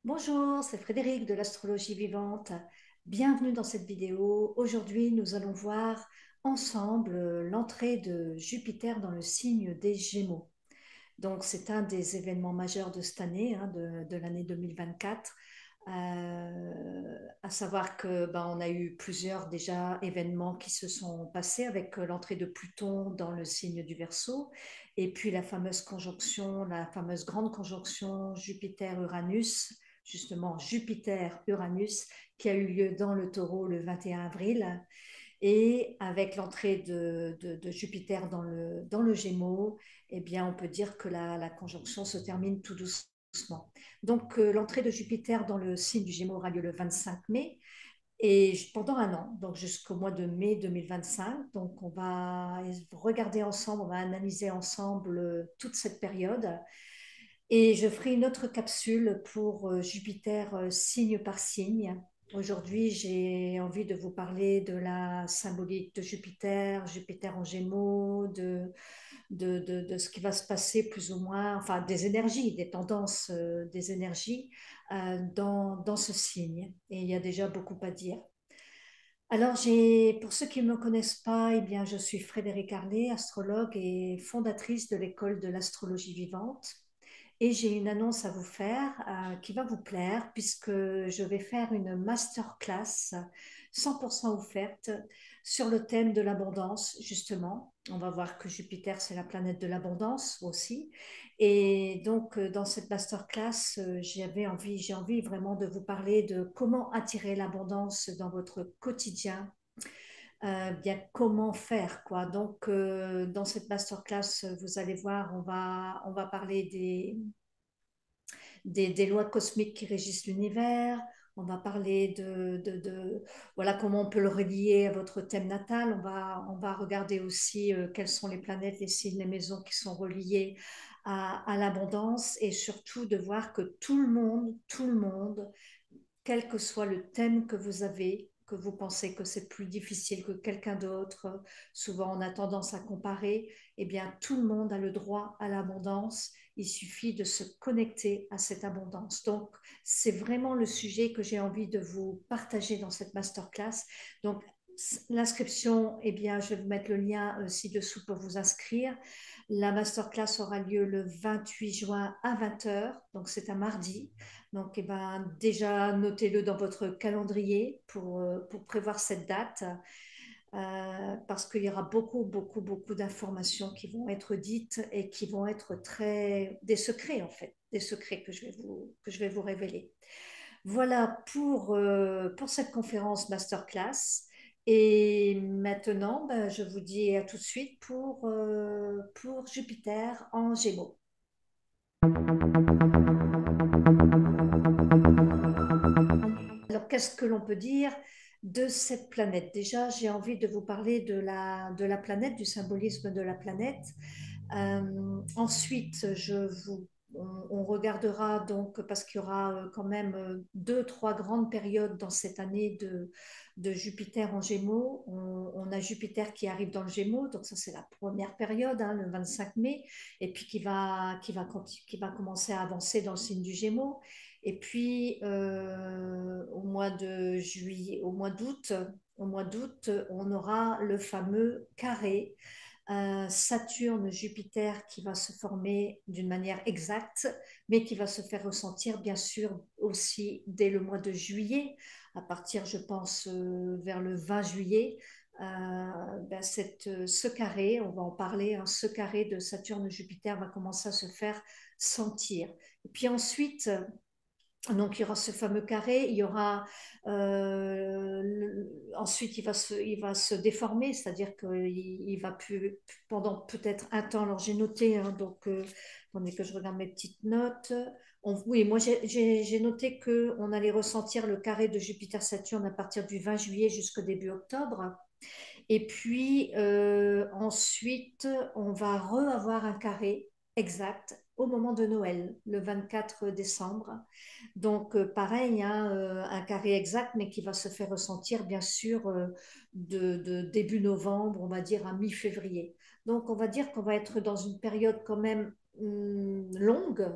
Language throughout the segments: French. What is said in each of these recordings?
Bonjour, c'est Frédéric de l'astrologie vivante. Bienvenue dans cette vidéo. Aujourd'hui, nous allons voir ensemble l'entrée de Jupiter dans le signe des Gémeaux. Donc, c'est un des événements majeurs de cette année, de l'année 2024. À savoir que on a eu plusieurs déjà événements qui se sont passés avec l'entrée de Pluton dans le signe du Verseau et puis la fameuse conjonction, la fameuse grande conjonction Jupiter-Uranus, justement Jupiter-Uranus qui a eu lieu dans le Taureau le 21 avril. Et avec l'entrée de Jupiter dans le Gémeaux, eh bien, on peut dire que la conjonction se termine tout doucement. Donc, l'entrée de Jupiter dans le signe du Gémeaux aura lieu le 25 mai et pendant un an, donc jusqu'au mois de mai 2025. Donc, on va regarder ensemble, on va analyser ensemble toute cette période. Et je ferai une autre capsule pour Jupiter signe par signe. Aujourd'hui, j'ai envie de vous parler de la symbolique de Jupiter, Jupiter en Gémeaux, de ce qui va se passer plus ou moins, enfin des énergies, des tendances des énergies dans ce signe. Et il y a déjà beaucoup à dire. Alors, pour ceux qui ne me connaissent pas, eh bien, je suis Frédéric Arlet, astrologue et fondatrice de l'école de l'astrologie vivante. Et j'ai une annonce à vous faire qui va vous plaire puisque je vais faire une masterclass 100% offerte sur le thème de l'abondance, justement. On va voir que Jupiter, c'est la planète de l'abondance aussi. Et donc, dans cette masterclass, j'ai envie vraiment de vous parler de comment attirer l'abondance dans votre quotidien, bien comment faire quoi. Donc dans cette masterclass, vous allez voir, on va parler des lois cosmiques qui régissent l'univers. On va parler voilà comment on peut le relier à votre thème natal. On va regarder aussi quelles sont les planètes, les signes, les maisons qui sont reliées à l'abondance et surtout de voir que tout le monde, quel que soit le thème que vous avez, que vous pensez que c'est plus difficile que quelqu'un d'autre, souvent on a tendance à comparer, eh bien tout le monde a le droit à l'abondance, il suffit de se connecter à cette abondance. Donc c'est vraiment le sujet que j'ai envie de vous partager dans cette masterclass. Donc l'inscription, eh bien je vais vous mettre le lien ci-dessous pour vous inscrire. La masterclass aura lieu le 28 juin à 20 heures, donc c'est un mardi. Donc, eh ben, déjà, notez-le dans votre calendrier pour prévoir cette date, parce qu'il y aura beaucoup d'informations qui vont être dites et qui vont être des secrets, en fait, des secrets que je vais vous révéler. Voilà pour cette conférence masterclass. Et maintenant, ben, je vous dis à tout de suite pour Jupiter en Gémeaux. Alors, qu'est-ce que l'on peut dire de cette planète? Déjà, j'ai envie de vous parler de la planète, du symbolisme de la planète. Ensuite, on regardera donc, parce qu'il y aura quand même deux, trois grandes périodes dans cette année de Jupiter en Gémeaux. On a Jupiter qui arrive dans le Gémeaux, donc ça c'est la première période, hein, le 25 mai, et puis qui va commencer à avancer dans le signe du Gémeaux. Et puis au mois de juillet, au mois d'août, on aura le fameux carré Saturne-Jupiter qui va se former d'une manière exacte, mais qui va se faire ressentir bien sûr aussi dès le mois de juillet, à partir, je pense, vers le 20 juillet. Ce carré, on va en parler, hein, ce carré de Saturne-Jupiter va commencer à se faire sentir. Et puis ensuite, donc, il y aura ce fameux carré, il y aura ensuite il va se déformer, c'est-à-dire qu'il va plus pendant peut-être un temps. Alors j'ai noté, hein, donc attendez que je regarde mes petites notes. Oui, moi j'ai noté que on allait ressentir le carré de Jupiter-Saturne à partir du 20 juillet jusqu'au début octobre. Et puis ensuite, on va avoir un carré exact au moment de Noël, le 24 décembre. Donc pareil, hein, un carré exact, mais qui va se faire ressentir bien sûr de début novembre, on va dire à mi-février. Donc on va dire qu'on va être dans une période quand même longue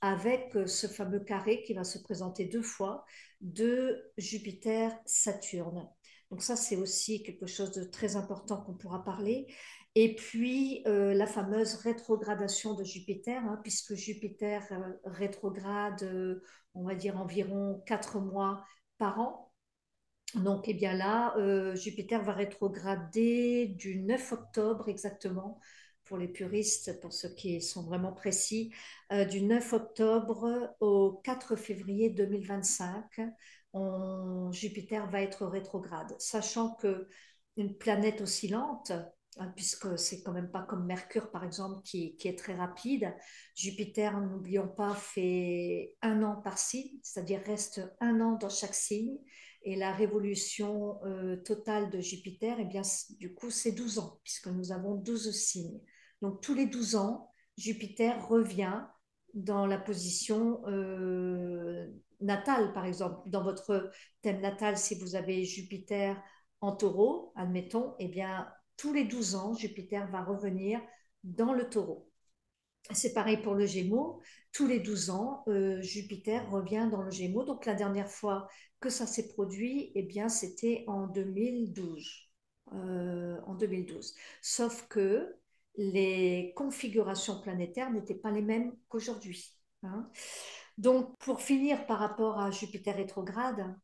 avec ce fameux carré qui va se présenter deux fois de Jupiter-Saturne. Donc ça, c'est aussi quelque chose de très important qu'on pourra parler. Et puis, la fameuse rétrogradation de Jupiter, hein, puisque Jupiter rétrograde, on va dire, environ 4 mois par an. Donc, eh bien là, Jupiter va rétrograder du 9 octobre exactement, pour les puristes, pour ceux qui sont vraiment précis, du 9 octobre au 4 février 2025, Jupiter va être rétrograde, sachant que une planète oscillante, hein, puisque c'est quand même pas comme Mercure par exemple qui est très rapide. Jupiter, n'oublions pas, fait 1 an par signe, c'est-à-dire reste 1 an dans chaque signe. Et la révolution totale de Jupiter, eh bien, du coup, c'est 12 ans, puisque nous avons 12 signes. Donc, tous les 12 ans, Jupiter revient dans la position natale, par exemple. Dans votre thème natal, si vous avez Jupiter en taureau, admettons, eh bien, tous les 12 ans, Jupiter va revenir dans le taureau. C'est pareil pour le Gémeaux. Tous les 12 ans, Jupiter revient dans le Gémeaux. Donc la dernière fois que ça s'est produit, eh bien, c'était en 2012. En 2012. Sauf que les configurations planétaires n'étaient pas les mêmes qu'aujourd'hui, hein. Donc, pour finir par rapport à Jupiter rétrograde,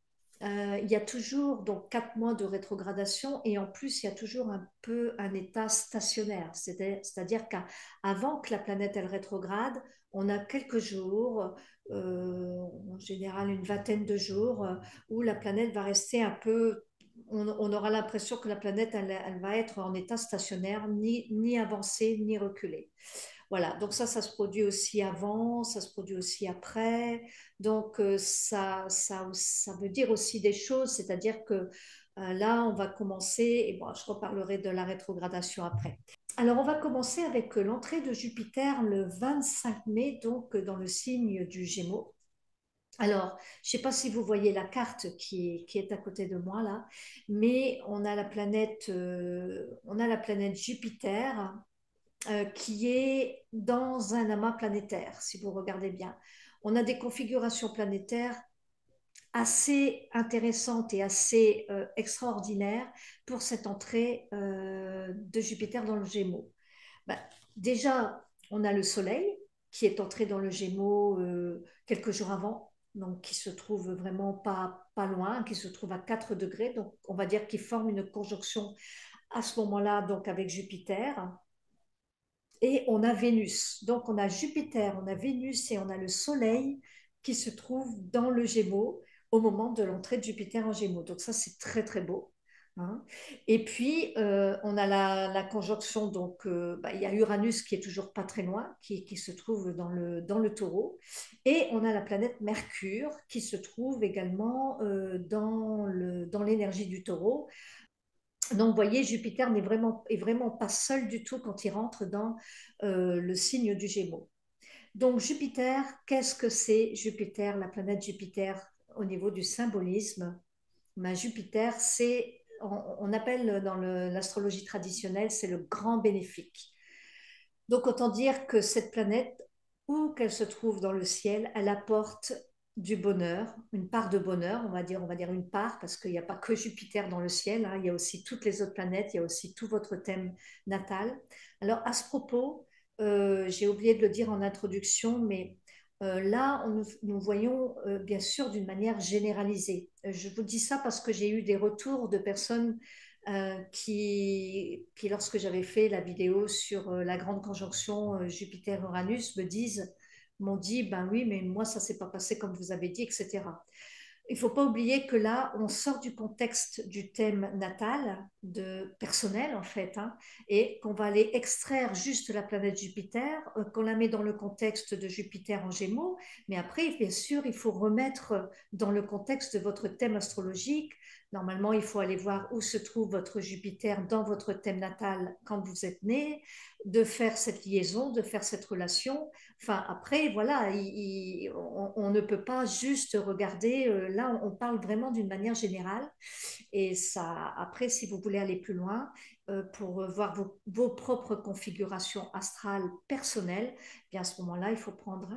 il y a toujours donc 4 mois de rétrogradation et en plus il y a toujours un peu un état stationnaire, c'est-à-dire qu'avant que la planète elle rétrograde, on a quelques jours, en général une vingtaine de jours, où la planète va rester un peu, on aura l'impression que la planète elle va être en état stationnaire, ni avancée ni reculée. Voilà, donc ça se produit aussi avant, ça se produit aussi après. Donc ça veut dire aussi des choses, c'est-à-dire que là, on va commencer, et bon, je reparlerai de la rétrogradation après. Alors, on va commencer avec l'entrée de Jupiter le 25 mai, donc dans le signe du Gémeaux. Alors, je ne sais pas si vous voyez la carte qui est à côté de moi là, mais on a la planète Jupiter qui est dans un amas planétaire, si vous regardez bien. On a des configurations planétaires assez intéressantes et assez extraordinaires pour cette entrée de Jupiter dans le Gémeaux. Ben, déjà, on a le Soleil qui est entré dans le Gémeaux quelques jours avant, donc qui se trouve vraiment pas loin, qui se trouve à 4 degrés, donc on va dire qu'il forme une conjonction à ce moment-là donc avec Jupiter. Et on a Vénus. Donc on a Jupiter, on a Vénus et on a le Soleil qui se trouve dans le Gémeaux au moment de l'entrée de Jupiter en Gémeaux. Donc ça, c'est très très beau, hein. Et puis on a la conjonction, donc il y a Uranus qui est toujours pas très loin, qui se trouve dans le Taureau. Et on a la planète Mercure qui se trouve également dans l'énergie du Taureau. Donc, vous voyez, Jupiter est vraiment pas seul du tout quand il rentre dans le signe du Gémeaux. Donc, Jupiter, qu'est-ce que c'est Jupiter, la planète Jupiter au niveau du symbolisme? Ben, Jupiter, on appelle dans l'astrologie traditionnelle, c'est le grand bénéfique. Donc, autant dire que cette planète, où qu'elle se trouve dans le ciel, elle apporte du bonheur, une part de bonheur, on va dire une part, parce qu'il n'y a pas que Jupiter dans le ciel, hein, il y a aussi toutes les autres planètes, il y a aussi tout votre thème natal. Alors, à ce propos, j'ai oublié de le dire en introduction, mais là, nous voyons bien sûr d'une manière généralisée. Je vous dis ça parce que j'ai eu des retours de personnes lorsque j'avais fait la vidéo sur la grande conjonction Jupiter-Uranus, m'ont dit, ben oui, mais moi, ça s'est pas passé comme vous avez dit, etc. Il ne faut pas oublier que là, on sort du contexte du thème natal, personnel en fait, hein, et qu'on va aller extraire juste la planète Jupiter, qu'on la met dans le contexte de Jupiter en Gémeaux, mais après, bien sûr, il faut remettre dans le contexte de votre thème astrologique Normalement, il faut aller voir où se trouve votre Jupiter dans votre thème natal quand vous êtes né, de faire cette liaison, de faire cette relation. Enfin, après, voilà, on ne peut pas juste regarder. Là, on parle vraiment d'une manière générale. Et ça, après, si vous voulez aller plus loin, pour voir vos propres configurations astrales personnelles, eh bien à ce moment-là, il faut prendre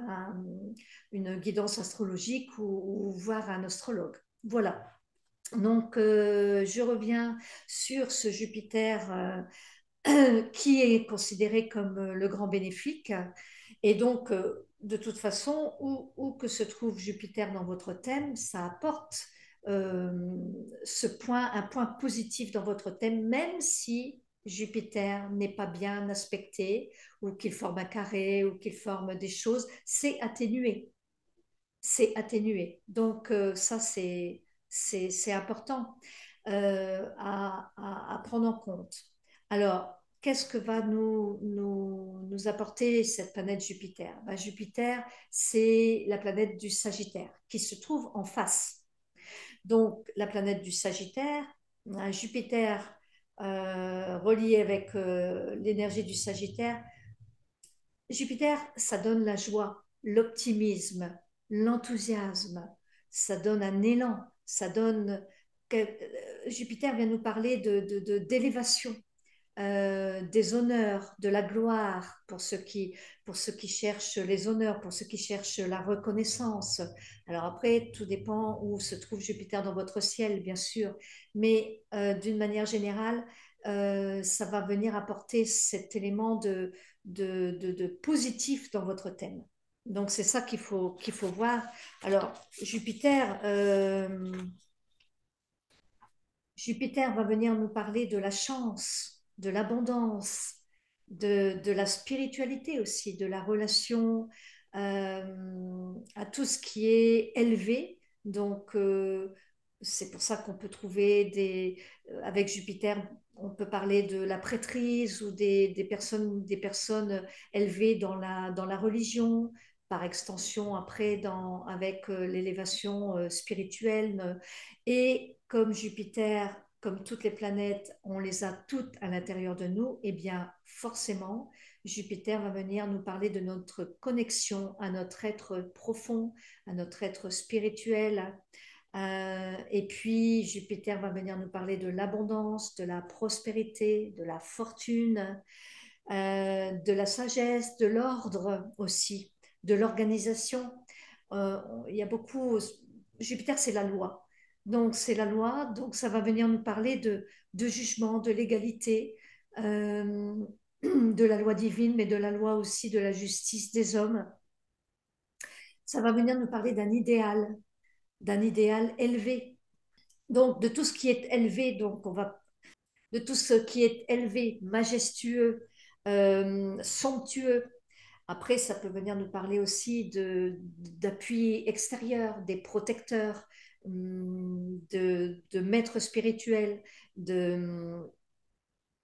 une guidance astrologique ou voir un astrologue. Voilà. Donc, je reviens sur ce Jupiter qui est considéré comme le grand bénéfique. Et donc, de toute façon, où que se trouve Jupiter dans votre thème, ça apporte euh, un point positif dans votre thème, même si Jupiter n'est pas bien aspecté, ou qu'il forme un carré, ou qu'il forme des choses, c'est atténué. C'est atténué. Donc, ça, c'est important à prendre en compte. Alors, qu'est-ce que va nous apporter cette planète Jupiter? Ben, Jupiter, c'est la planète du Sagittaire qui se trouve en face. Donc, la planète du Sagittaire, un Jupiter relié avec l'énergie du Sagittaire. Jupiter, ça donne la joie, l'optimisme, l'enthousiasme, ça donne un élan, ça donne... Jupiter vient nous parler d'élévation, des honneurs, de la gloire pour ceux qui cherchent les honneurs, pour ceux qui cherchent la reconnaissance. Alors après, tout dépend où se trouve Jupiter dans votre ciel, bien sûr, mais d'une manière générale, ça va venir apporter cet élément de positif dans votre thème. Donc c'est ça qu'il faut voir. Alors Jupiter va venir nous parler de la chance, de l'abondance, de la spiritualité aussi, de la relation à tout ce qui est élevé. Donc, c'est pour ça qu'on peut trouver avec Jupiter, on peut parler de la prêtrise ou des personnes élevées dans la religion, par extension après avec l'élévation spirituelle. Et comme Jupiter, comme toutes les planètes, on les a toutes à l'intérieur de nous, eh bien forcément, Jupiter va venir nous parler de notre connexion à notre être profond, à notre être spirituel. Et puis Jupiter va venir nous parler de l'abondance, de la prospérité, de la fortune, de la sagesse, de l'ordre aussi, de l'organisation. Il y a beaucoup. Jupiter, c'est la loi. Donc, c'est la loi. Donc, ça va venir nous parler de jugement, de l'égalité, euh, de la loi divine, mais de la loi aussi de la justice des hommes. Ça va venir nous parler d'un idéal élevé. Donc, de tout ce qui est élevé, donc de tout ce qui est élevé, majestueux, somptueux. Après, ça peut venir nous parler aussi d'appui extérieur, des protecteurs, de maîtres spirituels,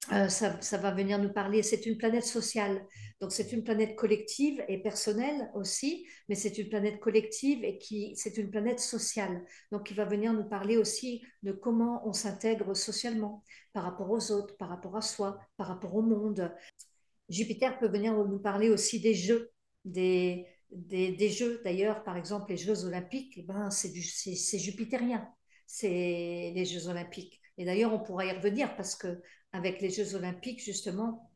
ça va venir nous parler, c'est une planète sociale, donc c'est une planète collective et personnelle aussi, mais c'est une planète collective et c'est une planète sociale. Donc il va venir nous parler aussi de comment on s'intègre socialement par rapport aux autres, par rapport à soi, par rapport au monde. Jupiter peut venir nous parler aussi des jeux, des jeux. D'ailleurs, par exemple, les Jeux olympiques, eh ben, c'est jupitérien, c'est les Jeux olympiques. Et d'ailleurs, on pourra y revenir parce que avec les Jeux olympiques, justement,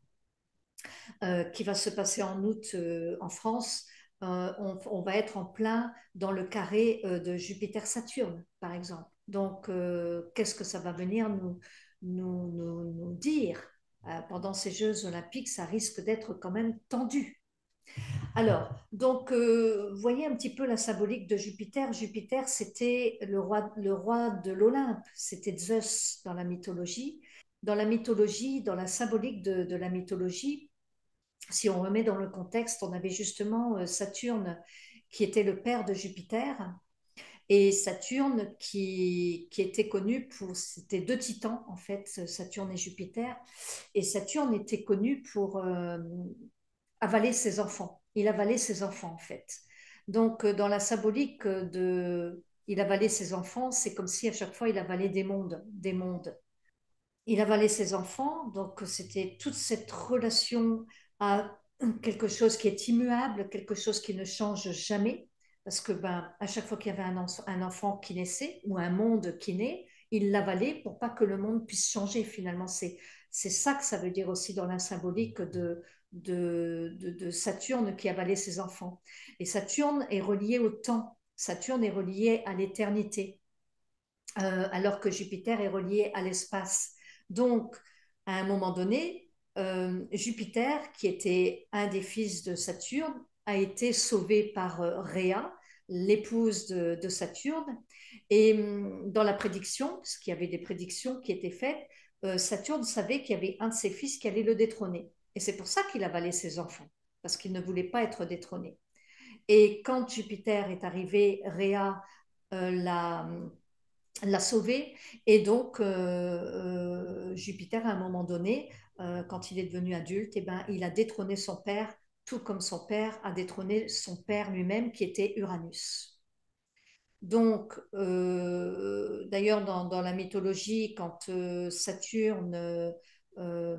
qui va se passer en août en France, on va être en plein dans le carré de Jupiter-Saturne, par exemple. Donc, qu'est-ce que ça va venir nous dire pendant ces Jeux olympiques? Ça risque d'être quand même tendu. Alors, donc, voyez un petit peu la symbolique de Jupiter. Jupiter, c'était le roi de l'Olympe, c'était Zeus dans la mythologie. Dans la mythologie, dans la symbolique de la mythologie, si on remet dans le contexte, on avait justement Saturne qui était le père de Jupiter et Saturne qui était connu pour, c'était deux titans en fait, Saturne et Jupiter. Et Saturne était connu pour avaler ses enfants. Il avalait ses enfants en fait. Donc dans la symbolique Il avalait ses enfants, c'est comme si à chaque fois il avalait des mondes, des mondes. Il avalait ses enfants, donc c'était toute cette relation à quelque chose qui est immuable, quelque chose qui ne change jamais, parce que ben, à chaque fois qu'il y avait un enfant qui naissait ou un monde qui naît, il l'avalait pour pas que le monde puisse changer. Finalement, c'est ça que ça veut dire aussi dans la symbolique de Saturne qui avalait ses enfants. Et Saturne est relié au temps. Saturne est relié à l'éternité, alors que Jupiter est relié à l'espace. Donc, à un moment donné, Jupiter, qui était un des fils de Saturne, a été sauvé par Rhea, l'épouse de Saturne. Et dans la prédiction, parce qu'il y avait des prédictions qui étaient faites, Saturne savait qu'il y avait un de ses fils qui allait le détrôner. Et c'est pour ça qu'il avalait ses enfants, parce qu'il ne voulait pas être détrôné. Et quand Jupiter est arrivé, Rhea l'a sauvé. Et donc, Jupiter, à un moment donné, quand il est devenu adulte, eh ben, il a détrôné son père, tout comme son père a détrôné son père lui-même, qui était Uranus. Donc, d'ailleurs, dans la mythologie, quand Saturne euh,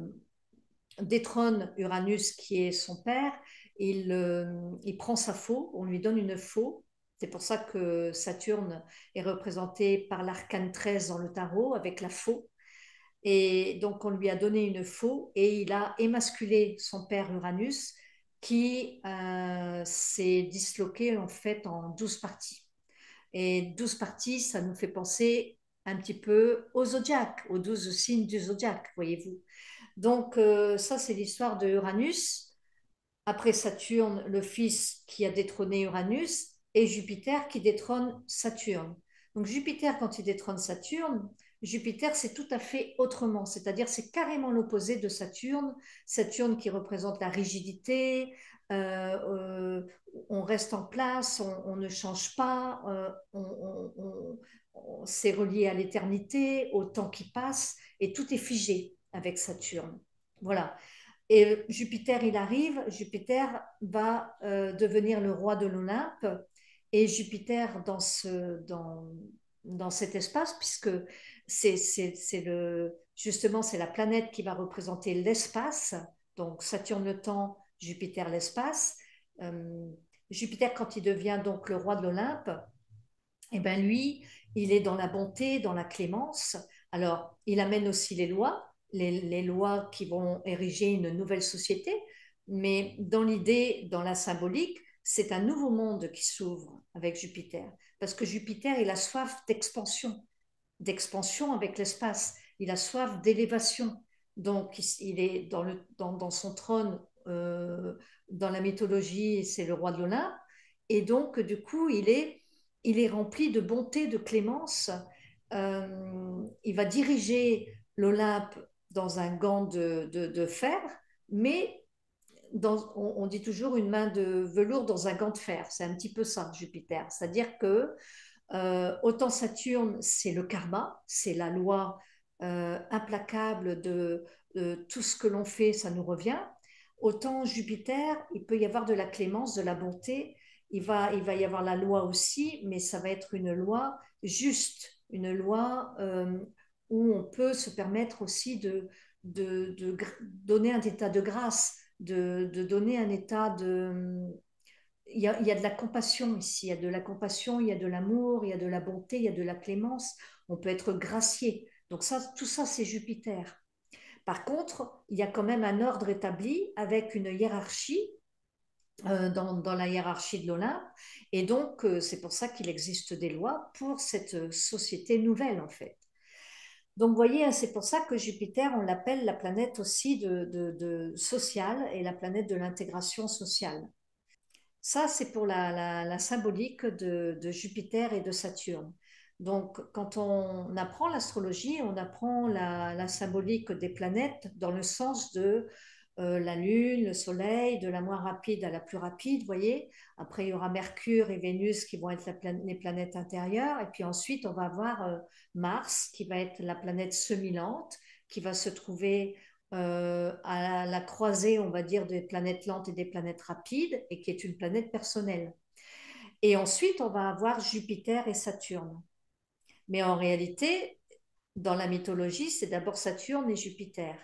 détrône Uranus, qui est son père, il prend sa faux, on lui donne une faux. C'est pour ça que Saturne est représenté par l'arcane 13 dans le tarot avec la faux. Et donc, on lui a donné une faux et il a émasculé son père Uranus qui s'est disloqué en fait en 12 parties. Et 12 parties, ça nous fait penser un petit peu au zodiaque, aux 12 signes du zodiaque, voyez-vous. Donc, ça, c'est l'histoire de Uranus. Après Saturne, le fils qui a détrôné Uranus, et Jupiter qui détrône Saturne. Donc, Jupiter, quand il détrône Saturne, Jupiter, c'est tout à fait autrement. C'est-à-dire, c'est carrément l'opposé de Saturne. Saturne qui représente la rigidité, euh, euh, on reste en place, on ne change pas, c'est relié à l'éternité, au temps qui passe, et tout est figé avec Saturne. Voilà. Et Jupiter, il arrive, Jupiter va devenir le roi de l'Olympe. Et Jupiter, dans cet espace, puisque justement, c'est la planète qui va représenter l'espace, donc Saturne le temps, Jupiter l'espace. Euh, Jupiter, quand il devient donc le roi de l'Olympe, eh ben lui, il est dans la bonté, dans la clémence. Alors, il amène aussi les lois, les lois qui vont ériger une nouvelle société, mais dans l'idée, dans la symbolique, c'est un nouveau monde qui s'ouvre avec Jupiter, parce que Jupiter, il a soif d'expansion, d'expansion avec l'espace, il a soif d'élévation. Donc, il est dans son trône, dans la mythologie, c'est le roi de l'Olympe, et donc, du coup, il est rempli de bonté, de clémence. Il va diriger l'Olympe dans un gant de fer, mais on dit toujours une main de velours dans un gant de fer. C'est un petit peu ça, Jupiter. C'est-à-dire que autant Saturne, c'est le karma, c'est la loi implacable de tout ce que l'on fait, ça nous revient. Autant Jupiter, il peut y avoir de la clémence, de la bonté. Il va y avoir la loi aussi, mais ça va être une loi juste, une loi où on peut se permettre aussi de donner un état de grâce, de donner un état de, il y a de la compassion ici, il y a de la compassion, il y a de l'amour, il y a de la bonté, il y a de la clémence. On peut être gracié. Donc ça, tout ça, c'est Jupiter. Par contre, il y a quand même un ordre établi avec une hiérarchie dans la hiérarchie de l'Olympe. Et donc, c'est pour ça qu'il existe des lois pour cette société nouvelle, en fait. Donc, vous voyez, hein, c'est pour ça que Jupiter, on l'appelle la planète aussi de sociale et la planète de l'intégration sociale. Ça, c'est pour la symbolique de Jupiter et de Saturne. Donc, quand on apprend l'astrologie, on apprend la symbolique des planètes dans le sens de la Lune, le Soleil, de la moins rapide à la plus rapide, vous voyez. Après, il y aura Mercure et Vénus qui vont être les planètes intérieures. Et puis ensuite, on va avoir Mars qui va être la planète semi-lente, qui va se trouver à la croisée, on va dire, des planètes lentes et des planètes rapides, et qui est une planète personnelle. Et ensuite, on va avoir Jupiter et Saturne. Mais en réalité, dans la mythologie, c'est d'abord Saturne et Jupiter.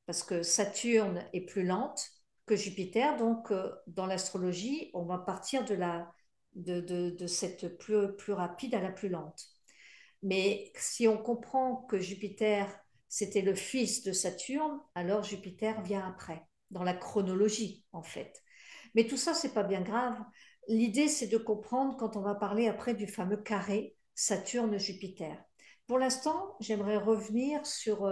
Parce que Saturne est plus lente que Jupiter. Donc, dans l'astrologie, on va partir de cette plus rapide à la plus lente. Mais si on comprend que Jupiter, c'était le fils de Saturne, alors Jupiter vient après, dans la chronologie, en fait. Mais tout ça, c'est pas bien grave. L'idée, c'est de comprendre quand on va parler après du fameux carré Saturne-Jupiter. Pour l'instant, j'aimerais revenir sur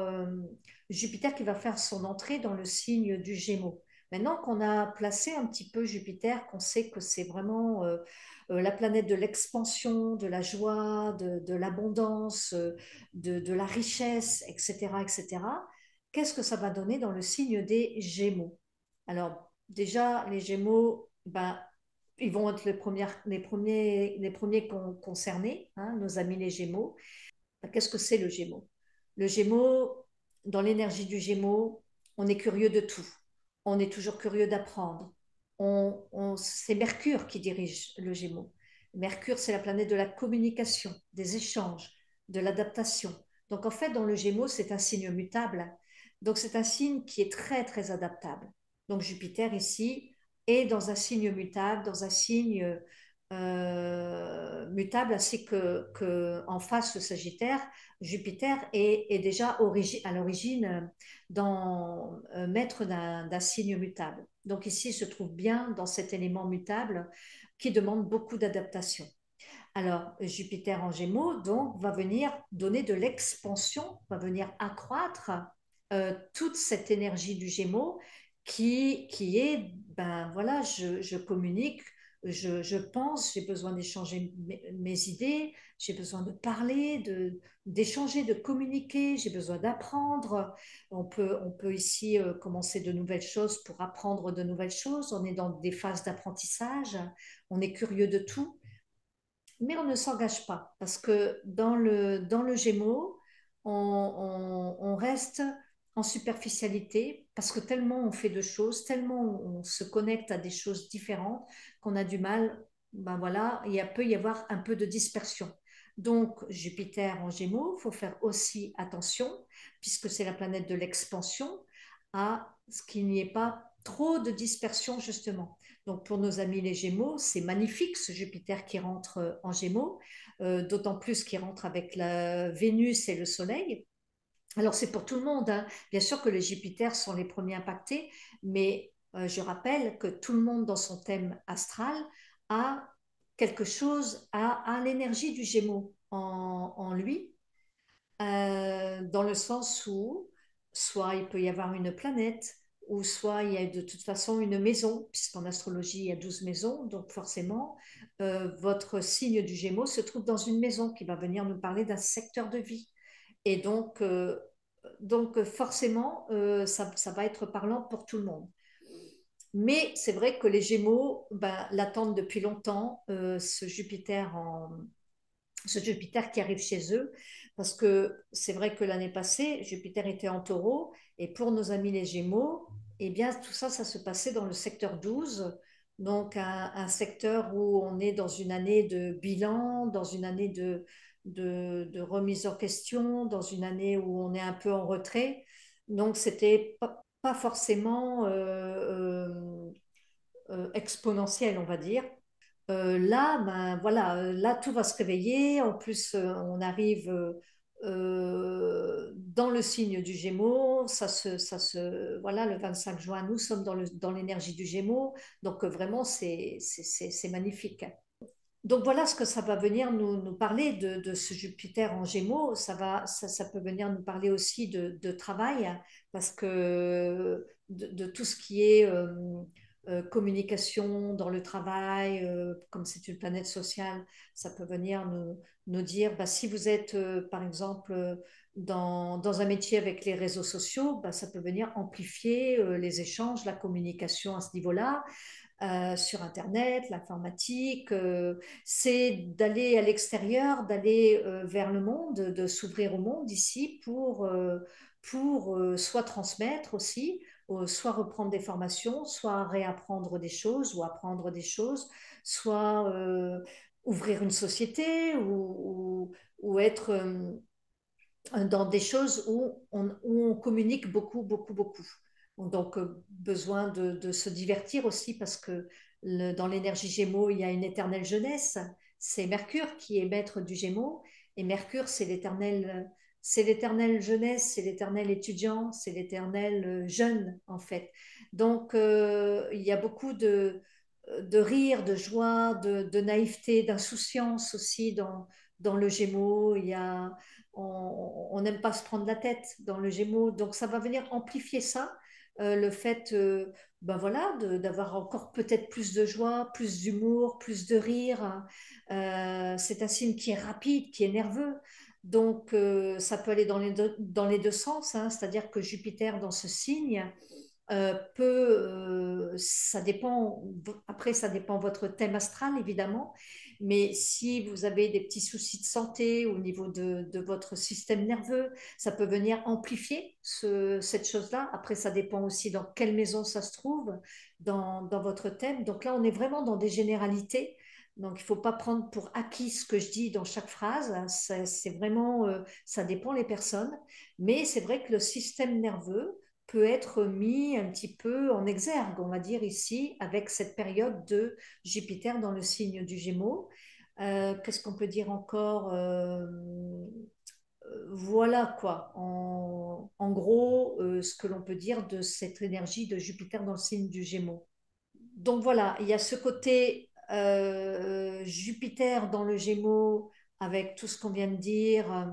Jupiter qui va faire son entrée dans le signe du Gémeaux. Maintenant qu'on a placé un petit peu Jupiter, qu'on sait que c'est vraiment la planète de l'expansion, de la joie, de l'abondance, de la richesse, etc., etc., qu'est-ce que ça va donner dans le signe des Gémeaux? Alors, déjà, les Gémeaux, ben, ils vont être les premiers concernés, hein, nos amis les Gémeaux. Ben, qu'est-ce que c'est le Gémeaux? Le Gémeaux, dans l'énergie du Gémeaux, on est curieux de tout. On est toujours curieux d'apprendre. C'est Mercure qui dirige le Gémeaux. Mercure, c'est la planète de la communication, des échanges, de l'adaptation. Donc, en fait, dans le Gémeaux, c'est un signe mutable. Donc, c'est un signe qui est très, très adaptable. Donc, Jupiter, ici, est dans un signe mutable, dans un signe mutable, ainsi que en face, le Sagittaire, Jupiter est déjà à l'origine maître d'un signe mutable. Donc ici, il se trouve bien dans cet élément mutable qui demande beaucoup d'adaptation. Alors, Jupiter en Gémeaux, donc, va venir donner de l'expansion, va venir accroître toute cette énergie du Gémeaux qui est, ben voilà, je communique, je pense, j'ai besoin d'échanger mes idées, j'ai besoin de parler, d'échanger, de communiquer, j'ai besoin d'apprendre. On peut ici commencer de nouvelles choses pour apprendre de nouvelles choses. On est dans des phases d'apprentissage, on est curieux de tout mais on ne s'engage pas parce que dans le Gémeaux, on reste en superficialité parce que tellement on fait de choses, tellement on se connecte à des choses différentes qu'on a du mal, ben voilà, peut y avoir un peu de dispersion. Donc, Jupiter en Gémeaux, il faut faire aussi attention, puisque c'est la planète de l'expansion, à ce qu'il n'y ait pas trop de dispersion, justement. Donc pour nos amis les Gémeaux, c'est magnifique ce Jupiter qui rentre en Gémeaux, d'autant plus qu'il rentre avec la Vénus et le Soleil. Alors c'est pour tout le monde, hein. Bien sûr que les Jupiters sont les premiers impactés, mais je rappelle que tout le monde dans son thème astral a quelque chose, a l'énergie du Gémeaux en lui, dans le sens où soit il peut y avoir une planète, ou soit il y a de toute façon une maison, puisqu'en astrologie, il y a 12 maisons, donc forcément, votre signe du Gémeaux se trouve dans une maison qui va venir nous parler d'un secteur de vie. Et donc forcément, ça va être parlant pour tout le monde. Mais c'est vrai que les Gémeaux ben, l'attendent depuis longtemps, ce Jupiter qui arrive chez eux, parce que c'est vrai que l'année passée, Jupiter était en taureau, et pour nos amis les Gémeaux, eh bien, tout ça, ça se passait dans le secteur 12, donc un secteur où on est dans une année de bilan, dans une année de remise en question, dans une année où on est un peu en retrait. Donc, c'était pas forcément exponentiel, on va dire. Là, ben voilà, là tout va se réveiller. En plus, on arrive dans le signe du Gémeaux. Voilà, le 25 juin, nous sommes dans l'énergie du Gémeaux. Donc vraiment, c'est magnifique. Donc voilà ce que ça va venir nous parler de ce Jupiter en Gémeaux. Ça peut venir nous parler aussi de travail, hein, parce que de tout ce qui est communication dans le travail, comme c'est une planète sociale, ça peut venir nous dire, bah, si vous êtes par exemple dans un métier avec les réseaux sociaux, bah, ça peut venir amplifier les échanges, la communication à ce niveau-là sur Internet, l'informatique, c'est d'aller à l'extérieur, d'aller vers le monde, de s'ouvrir au monde ici pour soit transmettre aussi, soit reprendre des formations, soit réapprendre des choses ou apprendre des choses, soit ouvrir une société ou être dans des choses où on communique beaucoup, beaucoup, beaucoup. Donc, besoin de se divertir aussi parce que dans l'énergie Gémeaux, il y a une éternelle jeunesse. C'est Mercure qui est maître du Gémeaux et Mercure, c'est l'éternelle jeunesse, c'est l'éternel étudiant, c'est l'éternel jeune en fait. Donc, il y a beaucoup de rire, de joie, de naïveté, d'insouciance aussi dans le Gémeaux. On n'aime pas se prendre la tête dans le Gémeaux, donc ça va venir amplifier ça, le fait, ben voilà, d'avoir encore peut-être plus de joie, plus d'humour, plus de rire. C'est un signe qui est rapide, qui est nerveux, donc ça peut aller dans les deux sens, hein, c'est-à-dire que Jupiter dans ce signe ça dépend, après ça dépend votre thème astral évidemment, mais si vous avez des petits soucis de santé au niveau de votre système nerveux, ça peut venir amplifier cette chose-là. Après, ça dépend aussi dans quelle maison ça se trouve dans votre thème. Donc là, on est vraiment dans des généralités. Donc, il ne faut pas prendre pour acquis ce que je dis dans chaque phrase. C'est vraiment, ça dépend les personnes. Mais c'est vrai que le système nerveux peut être mis un petit peu en exergue, on va dire ici, avec cette période de Jupiter dans le signe du Gémeaux. Qu'est-ce qu'on peut dire encore voilà quoi, en gros, ce que l'on peut dire de cette énergie de Jupiter dans le signe du Gémeaux. Donc voilà, il y a ce côté Jupiter dans le Gémeaux avec tout ce qu'on vient de dire,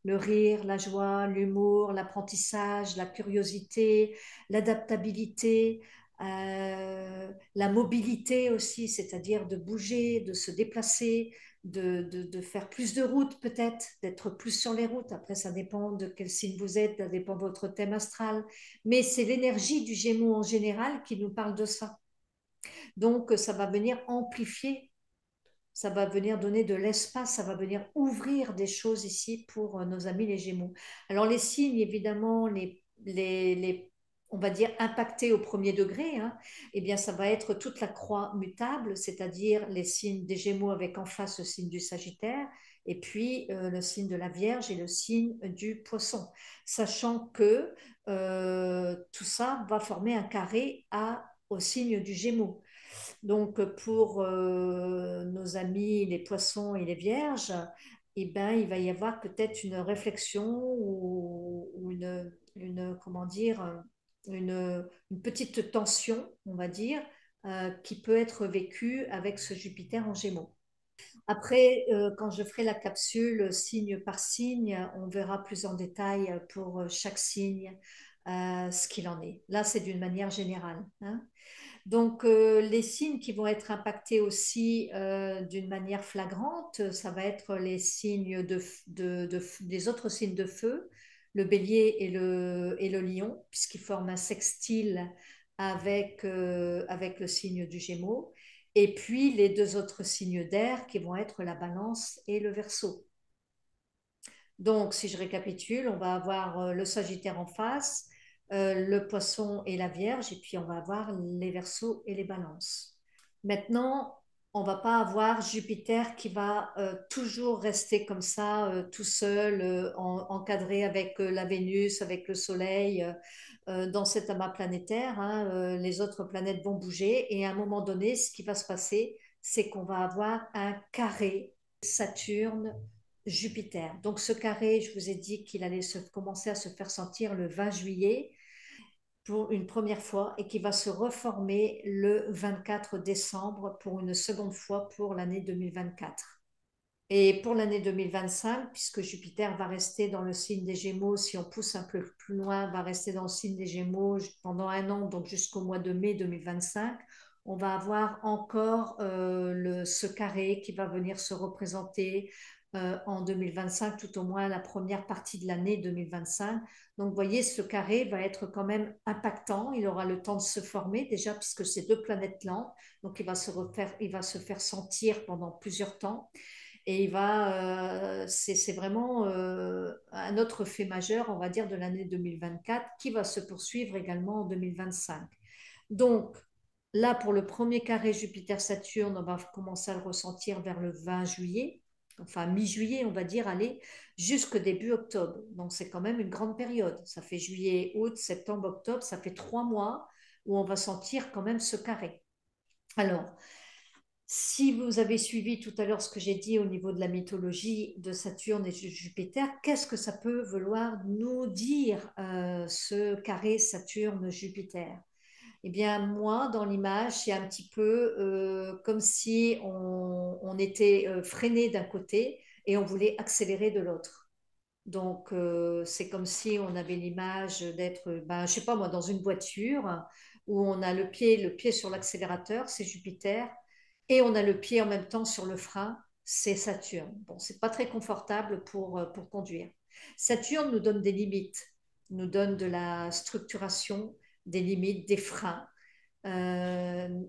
le rire, la joie, l'humour, l'apprentissage, la curiosité, l'adaptabilité, la mobilité aussi, c'est-à-dire de bouger, de se déplacer, de faire plus de routes peut-être, d'être plus sur les routes. Après, ça dépend de quel signe vous êtes, ça dépend de votre thème astral. Mais c'est l'énergie du Gémeaux en général qui nous parle de ça. Donc, ça va venir amplifier, ça va venir donner de l'espace, ça va venir ouvrir des choses ici pour nos amis les Gémeaux. Alors les signes, évidemment, on va dire impactés au premier degré, hein, eh bien ça va être toute la croix mutable, c'est-à-dire les signes des Gémeaux avec en face le signe du Sagittaire, et puis le signe de la Vierge et le signe du Poisson, sachant que tout ça va former un carré au signe du Gémeaux. Donc, pour nos amis les poissons et les vierges, eh ben, il va y avoir peut-être une réflexion ou comment dire, une petite tension, on va dire, qui peut être vécue avec ce Jupiter en Gémeaux. Après, quand je ferai la capsule signe par signe, on verra plus en détail pour chaque signe ce qu'il en est. Là, c'est d'une manière générale, hein. Donc, les signes qui vont être impactés aussi d'une manière flagrante, ça va être les signes des autres signes de feu, le bélier et le lion, puisqu'ils forment un sextile avec le signe du Gémeaux. Et puis, les deux autres signes d'air qui vont être la balance et le verseau. Donc, si je récapitule, on va avoir le Sagittaire en face, le Poisson et la Vierge, et puis on va avoir les Verseaux et les Balances. Maintenant, on va pas avoir Jupiter qui va toujours rester comme ça, tout seul, encadré avec la Vénus, avec le Soleil, dans cet amas planétaire, hein. Les autres planètes vont bouger, et à un moment donné, ce qui va se passer, c'est qu'on va avoir un carré Saturne Jupiter. Donc ce carré, je vous ai dit qu'il allait commencer à se faire sentir le 20 juillet pour une première fois et qui va se reformer le 24 décembre pour une seconde fois pour l'année 2024. Et pour l'année 2025, puisque Jupiter va rester dans le signe des Gémeaux, si on pousse un peu plus loin, va rester dans le signe des Gémeaux pendant un an, donc jusqu'au mois de mai 2025, on va avoir encore ce carré qui va venir se représenter en 2025, tout au moins la première partie de l'année 2025. Donc, vous voyez, ce carré va être quand même impactant. Il aura le temps de se former déjà, puisque c'est deux planètes lentes. Donc, il va se faire sentir pendant plusieurs temps. Et c'est vraiment un autre fait majeur, on va dire, de l'année 2024 qui va se poursuivre également en 2025. Donc, là, pour le premier carré Jupiter-Saturne, on va commencer à le ressentir vers le 20 juillet, enfin mi-juillet, on va dire, allez, jusqu'au début octobre. Donc, c'est quand même une grande période. Ça fait juillet, août, septembre, octobre, ça fait 3 mois où on va sentir quand même ce carré. Alors, si vous avez suivi tout à l'heure ce que j'ai dit au niveau de la mythologie de Saturne et de Jupiter, qu'est-ce que ça peut vouloir nous dire, ce carré Saturne-Jupiter? Eh bien, moi, dans l'image, c'est un petit peu comme si on était freiné d'un côté et on voulait accélérer de l'autre. Donc, c'est comme si on avait l'image d'être, ben, je sais pas moi, dans une voiture où on a le pied sur l'accélérateur, c'est Jupiter, et on a le pied en même temps sur le frein, c'est Saturne. Bon, c'est pas très confortable pour conduire. Saturne nous donne des limites, nous donne de la structuration, des limites, des freins. Euh,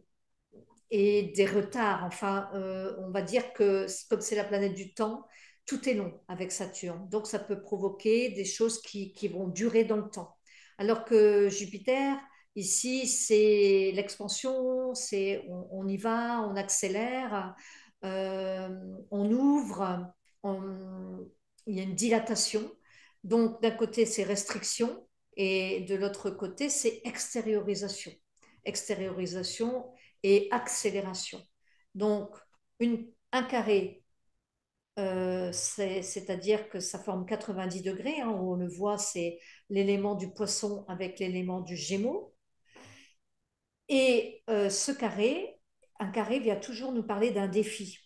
et des retards. Enfin, on va dire que comme c'est la planète du temps, tout est long avec Saturne. Donc, ça peut provoquer des choses qui vont durer dans le temps. Alors que Jupiter, ici, c'est l'expansion, on y va, on accélère, euh, on ouvre, il y a une dilatation. Donc, d'un côté, c'est restriction et de l'autre côté, c'est extériorisation. Extériorisation et accélération. Donc, un carré, c'est-à-dire que ça forme 90 degrés. Hein, on le voit, c'est l'élément du poisson avec l'élément du gémeaux. Et ce carré, un carré vient toujours nous parler d'un défi,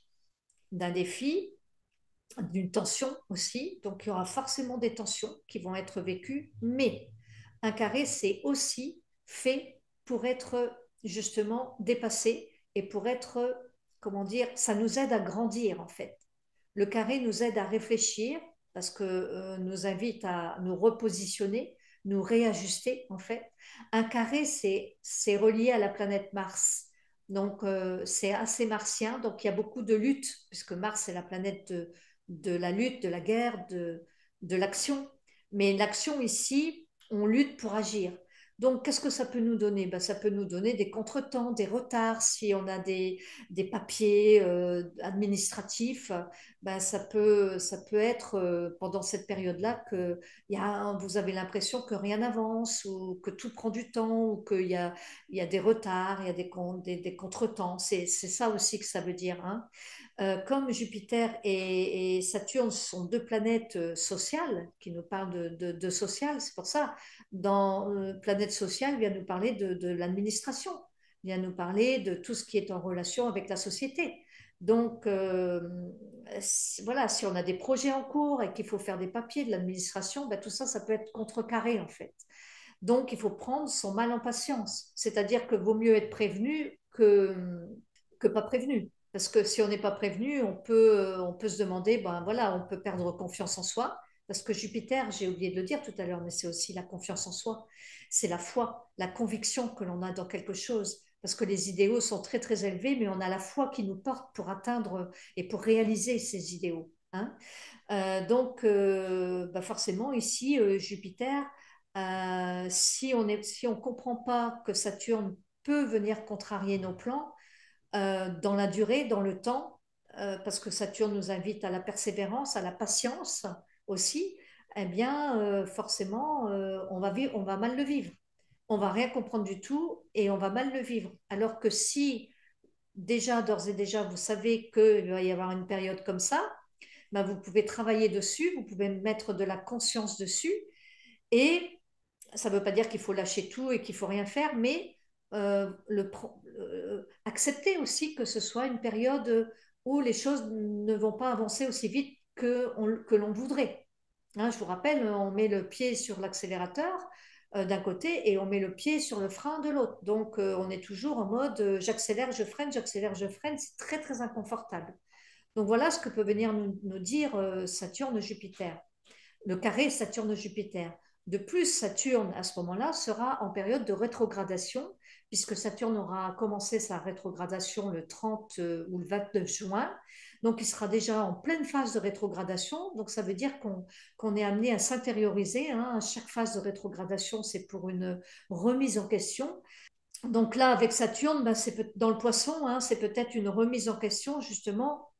d'une tension aussi. Donc, il y aura forcément des tensions qui vont être vécues, mais un carré, c'est aussi fait pour être justement dépassé et pour être, comment dire, ça nous aide à grandir en fait. Le carré nous aide à réfléchir parce que nous invite à nous repositionner, nous réajuster en fait. Un carré, c'est relié à la planète Mars. Donc, c'est assez martien. Donc, il y a beaucoup de lutte, puisque Mars, c'est la planète de la lutte, de la guerre, de l'action. Mais l'action ici, on lutte pour agir. Donc, qu'est-ce que ça peut nous donner? Ben, ça peut nous donner des contretemps, des retards. Si on a des papiers administratifs, ben, ça peut être pendant cette période-là que vous avez l'impression que rien n'avance ou que tout prend du temps ou qu'il y a des retards, il y a des contretemps. C'est ça aussi que ça veut dire. Hein. Comme Jupiter et Saturne sont deux planètes sociales qui nous parlent de social, c'est pour ça, dans planète sociale, vient nous parler de l'administration, vient nous parler de tout ce qui est en relation avec la société. Donc, voilà, si on a des projets en cours et qu'il faut faire des papiers de l'administration, ben, tout ça, ça peut être contrecarré en fait. Donc, il faut prendre son mal en patience. C'est-à-dire que vaut mieux être prévenu que pas prévenu. Parce que si on n'est pas prévenu, on peut se demander, ben voilà, on peut perdre confiance en soi. Parce que Jupiter, j'ai oublié de le dire tout à l'heure, mais c'est aussi la confiance en soi. C'est la foi, la conviction que l'on a dans quelque chose. Parce que les idéaux sont très, très élevés, mais on a la foi qui nous porte pour atteindre et pour réaliser ces idéaux. Hein. Donc, bah forcément, ici, Jupiter, si on comprend pas que Saturne peut venir contrarier nos plans dans la durée, dans le temps, parce que Saturne nous invite à la persévérance, à la patience aussi, eh bien, forcément, on va mal le vivre. On va rien comprendre du tout et on va mal le vivre. Alors que si déjà, d'ores et déjà, vous savez qu'il va y avoir une période comme ça, ben, vous pouvez travailler dessus, vous pouvez mettre de la conscience dessus et ça ne veut pas dire qu'il faut lâcher tout et qu'il faut rien faire, mais accepter aussi que ce soit une période où les choses ne vont pas avancer aussi vite que l'on voudrait. Hein, je vous rappelle, on met le pied sur l'accélérateur d'un côté et on met le pied sur le frein de l'autre. Donc, on est toujours en mode j'accélère, je freine. C'est très, très inconfortable. Donc, voilà ce que peut venir nous dire Saturne-Jupiter le carré Saturne-Jupiter. De plus, Saturne, à ce moment-là, sera en période de rétrogradation, puisque Saturne aura commencé sa rétrogradation le 30 ou le 29 juin. Donc, il sera déjà en pleine phase de rétrogradation. Donc, ça veut dire qu'on est amené à s'intérioriser, hein. Chaque phase de rétrogradation, c'est pour une remise en question. Donc là, avec Saturne, ben, dans le poisson, hein, c'est peut-être une remise en question justement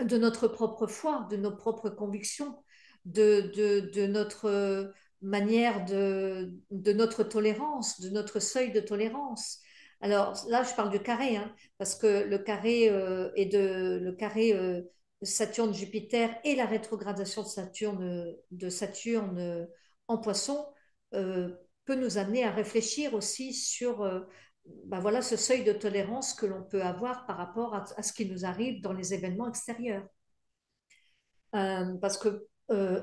de notre propre foi, de nos propres convictions, de notre manière de notre tolérance, de notre seuil de tolérance. Alors là, je parle du carré, hein, parce que le carré Saturne-Jupiter et la rétrogradation de Saturne en Poisson euh, peut nous amener à réfléchir aussi sur ben voilà, ce seuil de tolérance que l'on peut avoir par rapport à ce qui nous arrive dans les événements extérieurs. Parce que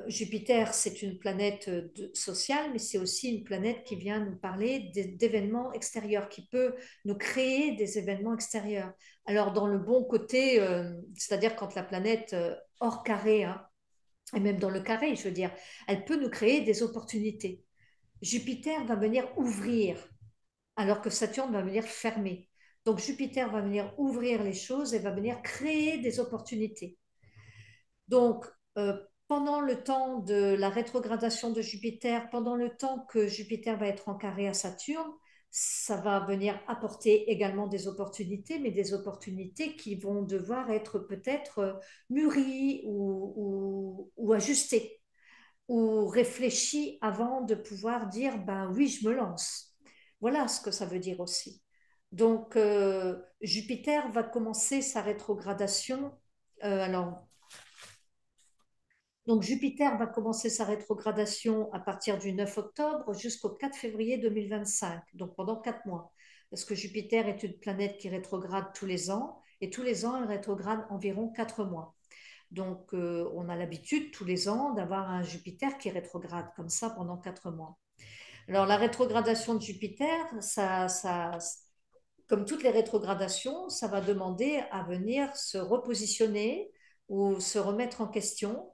Jupiter, c'est une planète sociale, mais c'est aussi une planète qui vient nous parler d'événements extérieurs, qui peut nous créer des événements extérieurs. Alors, dans le bon côté, c'est-à-dire quand la planète hors carré, hein, et même dans le carré, je veux dire, elle peut nous créer des opportunités. Jupiter va venir ouvrir alors que Saturne va venir fermer. Donc Jupiter va venir ouvrir les choses et va venir créer des opportunités. Donc, pendant le temps de la rétrogradation de Jupiter, pendant le temps que Jupiter va être en carré à Saturne, ça va venir apporter également des opportunités, mais des opportunités qui vont devoir être peut-être mûries ou ajustées ou réfléchies avant de pouvoir dire, ben oui, je me lance. Voilà ce que ça veut dire aussi. Donc, Jupiter va commencer sa rétrogradation. Alors, donc Jupiter va commencer sa rétrogradation à partir du 9 octobre jusqu'au 4 février 2025, donc pendant 4 mois. Parce que Jupiter est une planète qui rétrograde tous les ans, et tous les ans, elle rétrograde environ 4 mois. Donc on a l'habitude tous les ans d'avoir un Jupiter qui rétrograde comme ça pendant 4 mois. Alors la rétrogradation de Jupiter, comme toutes les rétrogradations, ça va demander à venir se repositionner ou se remettre en question.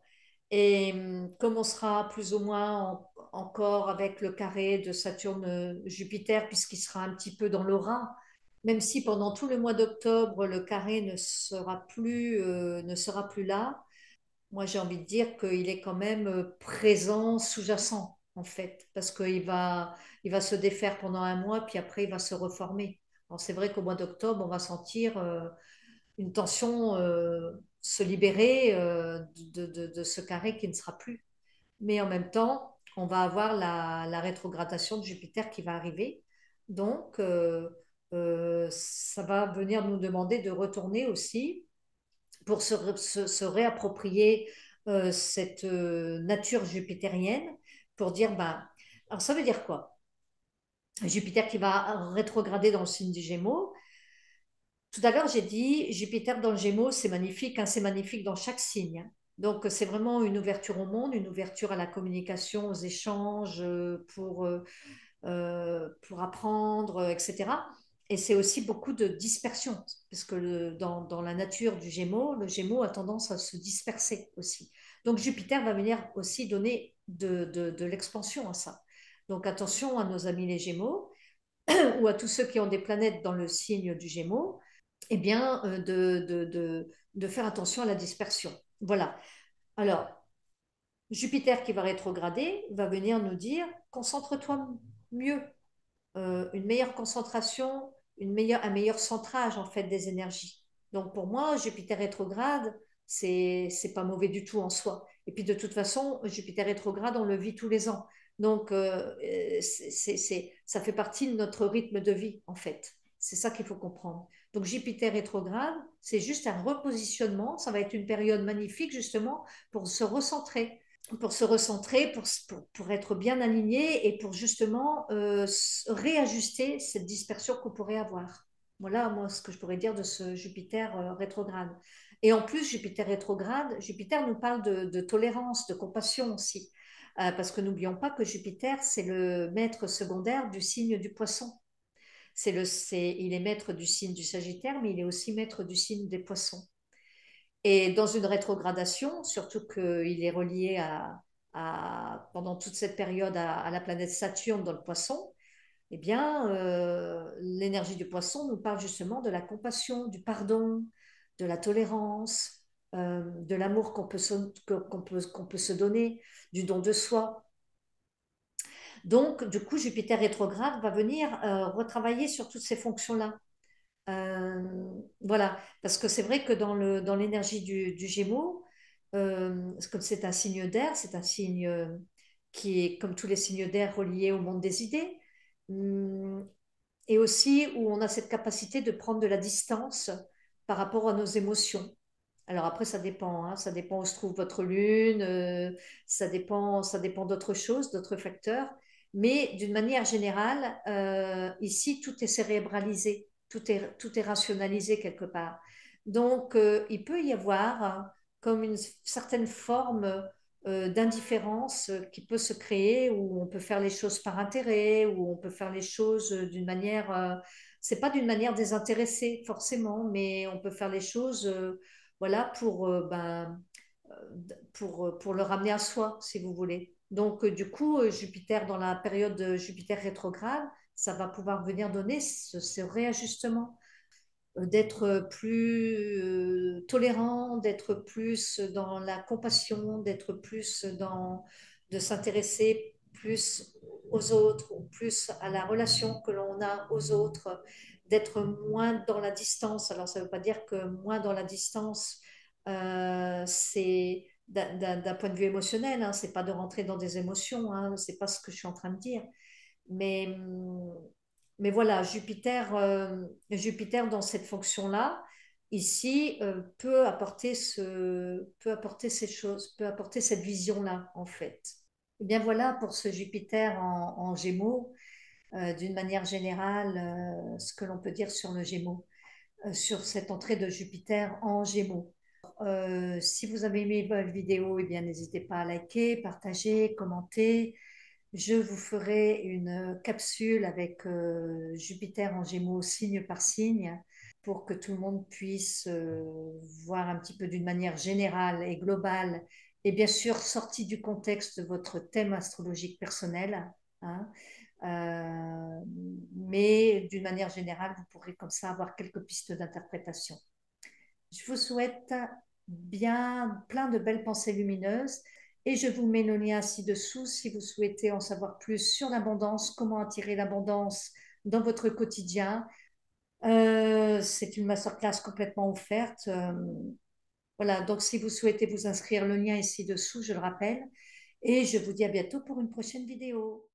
Et comme on sera plus ou moins encore avec le carré de Saturne-Jupiter, puisqu'il sera un petit peu dans l'aura, même si pendant tout le mois d'octobre, le carré ne sera plus là, moi j'ai envie de dire qu'il est quand même présent, sous-jacent, en fait, parce il va se défaire pendant un mois, puis après il va se reformer. Alors c'est vrai qu'au mois d'octobre, on va sentir une tension se libérer de ce carré qui ne sera plus. Mais en même temps, on va avoir la rétrogradation de Jupiter qui va arriver. Donc, ça va venir nous demander de retourner aussi pour se réapproprier cette nature jupitérienne, pour dire, ben, alors ça veut dire quoi? Jupiter qui va rétrograder dans le signe du Gémeaux. Tout à l'heure, j'ai dit Jupiter dans le Gémeaux, c'est magnifique, hein, c'est magnifique dans chaque signe, hein. Donc, c'est vraiment une ouverture au monde, une ouverture à la communication, aux échanges, pour apprendre, etc. Et c'est aussi beaucoup de dispersion, parce que dans la nature du Gémeaux, le Gémeaux a tendance à se disperser aussi. Donc, Jupiter va venir aussi donner de l'expansion à ça. Donc, attention à nos amis les Gémeaux ou à tous ceux qui ont des planètes dans le signe du Gémeaux, eh bien, de faire attention à la dispersion. Voilà. Alors, Jupiter qui va rétrograder va venir nous dire, concentre-toi mieux, une meilleure concentration, un meilleur centrage en fait des énergies. Donc pour moi, Jupiter rétrograde, c'est pas mauvais du tout en soi. Et puis de toute façon, Jupiter rétrograde, on le vit tous les ans. Donc ça fait partie de notre rythme de vie en fait. C'est ça qu'il faut comprendre. Donc Jupiter rétrograde, c'est juste un repositionnement. Ça va être une période magnifique justement pour se recentrer, pour être bien aligné et pour justement réajuster cette dispersion qu'on pourrait avoir. Voilà, moi, ce que je pourrais dire de ce Jupiter rétrograde. Et en plus, Jupiter rétrograde, Jupiter nous parle de tolérance, de compassion aussi. Parce que n'oublions pas que Jupiter, c'est le maître secondaire du signe du poisson. Il est maître du signe du Sagittaire, mais il est aussi maître du signe des poissons. Et dans une rétrogradation, surtout qu'il est relié pendant toute cette période à la planète Saturne dans le poisson, eh bien, l'énergie du poisson nous parle justement de la compassion, du pardon, de la tolérance, de l'amour qu'on peut se donner, du don de soi. Donc, du coup, Jupiter rétrograde va venir retravailler sur toutes ces fonctions-là. Euh, voilà, parce que c'est vrai que dans l'énergie du Gémeaux, comme c'est un signe d'air, c'est un signe qui est, comme tous les signes d'air, relié au monde des idées, hum, et aussi où on a cette capacité de prendre de la distance par rapport à nos émotions. Alors après, ça dépend, hein, ça dépend où se trouve votre lune, ça dépend d'autres choses, d'autres facteurs. Mais d'une manière générale, ici, tout est cérébralisé, tout est rationalisé quelque part. Donc, il peut y avoir comme une certaine forme d'indifférence qui peut se créer, où on peut faire les choses par intérêt, où on peut faire les choses d'une manière, c'est pas d'une manière désintéressée forcément, mais on peut faire les choses voilà, pour le ramener à soi, si vous voulez. Donc, du coup, Jupiter, dans la période de Jupiter rétrograde, ça va pouvoir venir donner ce réajustement, d'être plus tolérant, d'être plus dans la compassion, d'être plus de s'intéresser plus aux autres, ou plus à la relation que l'on a aux autres, d'être moins dans la distance. Alors, ça ne veut pas dire que moins dans la distance, c'est d'un point de vue émotionnel, hein, c'est pas de rentrer dans des émotions, hein, c'est pas ce que je suis en train de dire. Mais, mais voilà, Jupiter dans cette fonction-là, ici, peut apporter ces choses, peut apporter cette vision-là, en fait. Et bien voilà pour ce Jupiter en Gémeaux, d'une manière générale, ce que l'on peut dire sur le Gémeaux, sur cette entrée de Jupiter en Gémeaux. Si vous avez aimé votre vidéo, eh bien n'hésitez pas à liker, partager, commenter. Je vous ferai une capsule avec Jupiter en Gémeaux signe par signe pour que tout le monde puisse voir un petit peu d'une manière générale et globale et bien sûr sorti du contexte de votre thème astrologique personnel, hein. Euh, mais d'une manière générale, vous pourrez comme ça avoir quelques pistes d'interprétation. Je vous souhaite bien plein de belles pensées lumineuses et je vous mets le lien ci-dessous si vous souhaitez en savoir plus sur l'abondance, comment attirer l'abondance dans votre quotidien. C'est une masterclass complètement offerte. Voilà, donc si vous souhaitez vous inscrire, le lien est ci-dessous, je le rappelle. Et je vous dis à bientôt pour une prochaine vidéo.